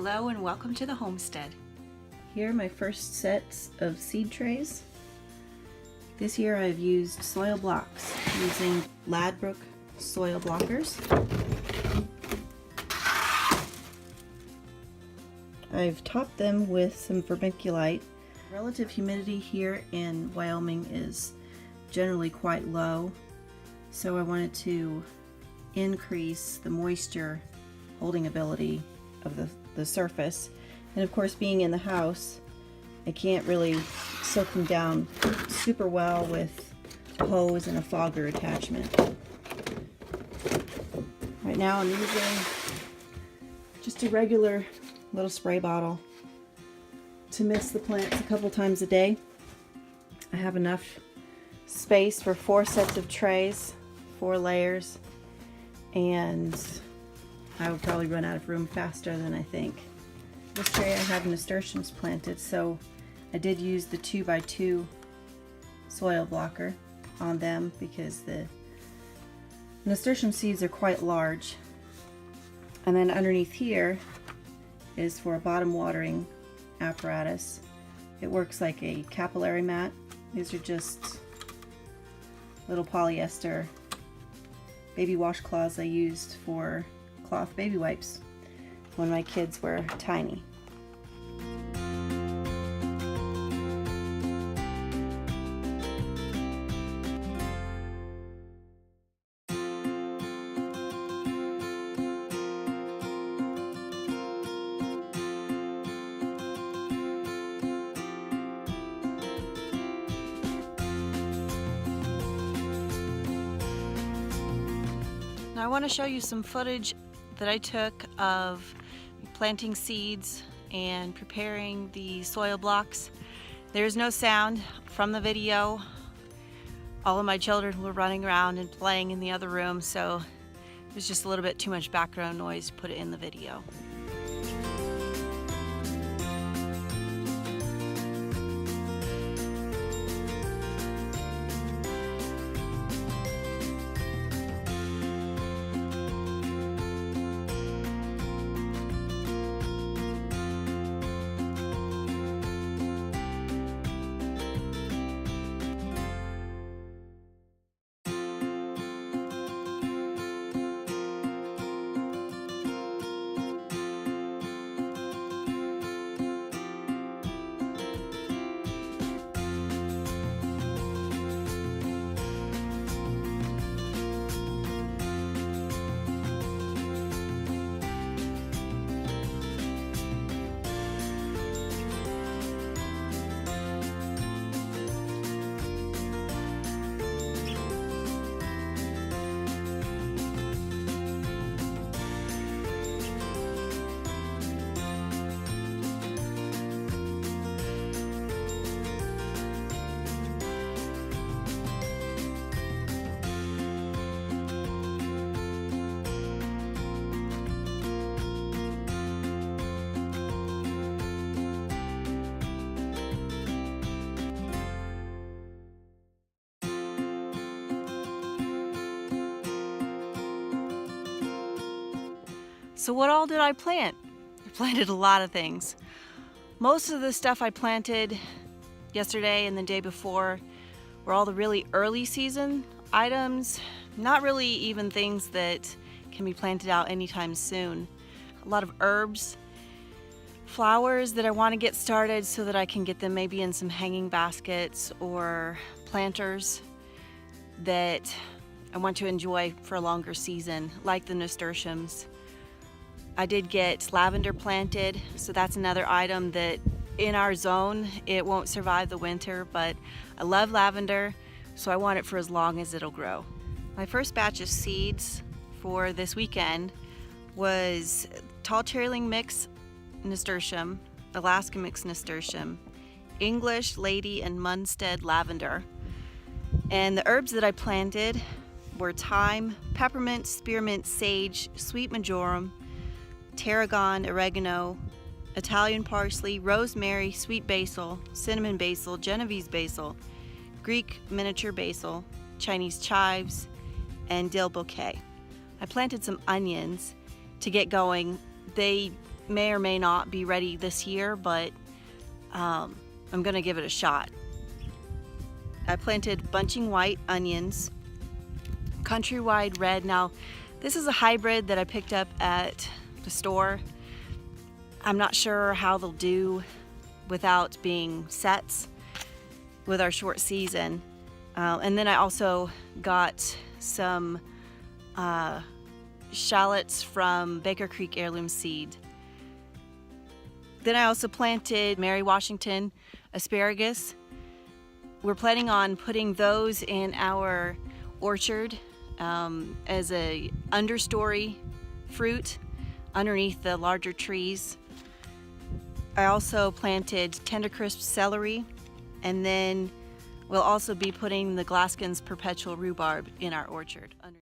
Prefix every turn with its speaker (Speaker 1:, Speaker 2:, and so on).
Speaker 1: Hello and welcome to the homestead.
Speaker 2: Here are my first sets of seed trays. This year I've used soil blocks using Ladbroke soil blockers. I've topped them with some vermiculite. Relative humidity here in Wyoming is generally quite low, so I wanted to increase the moisture holding ability of the surface. And of course, being in the house, I can't really soak them down super well with a hose and a fogger attachment. Right now I'm using just a regular little spray bottle to mist the plants a couple times a day. I have enough space for 4 sets of trays, 4 layers, and I would probably run out of room faster than I think. This tray I have nasturtiums planted, so I did use the 2x2 soil blocker on them because the nasturtium seeds are quite large. And then underneath here is for a bottom watering apparatus. It works like a capillary mat. These are just little polyester baby washcloths I used for cloth baby wipes when my kids were tiny.
Speaker 1: Now I want to show you some footage that I took of planting seeds and preparing the soil blocks. There's no sound from the video. All of my children were running around and playing in the other room, so there's just a little bit too much background noise to put it in the video. So what all did I plant? I planted a lot of things. Most of the stuff I planted yesterday and the day before were all the really early season items, not really even things that can be planted out anytime soon. A lot of herbs, flowers that I want to get started so that I can get them maybe in some hanging baskets or planters that I want to enjoy for a longer season, like the nasturtiums. I did get lavender planted, so that's another item that in our zone, it won't survive the winter, but I love lavender, so I want it for as long as it'll grow. My first batch of seeds for this weekend was tall cherryling mix nasturtium, Alaska mix nasturtium, English, lady, and Homestead lavender. And the herbs that I planted were thyme, peppermint, spearmint, sage, sweet marjoram, tarragon, oregano, Italian parsley, rosemary, sweet basil, cinnamon basil, Genovese basil, Greek miniature basil, Chinese chives, and dill bouquet. I planted some onions to get going. They may or may not be ready this year, but I'm gonna give it a shot. I planted bunching white onions, countrywide red. Now, this is a hybrid that I picked up at the store. I'm not sure how they'll do without being sets with our short season. And then I also got some shallots from Baker Creek Heirloom seed. Then I also planted Mary Washington asparagus. We're planning on putting those in our orchard as a understory fruit underneath the larger trees. I also planted tender crisp celery, and then we'll also be putting the Glaskins perpetual rhubarb in our orchard.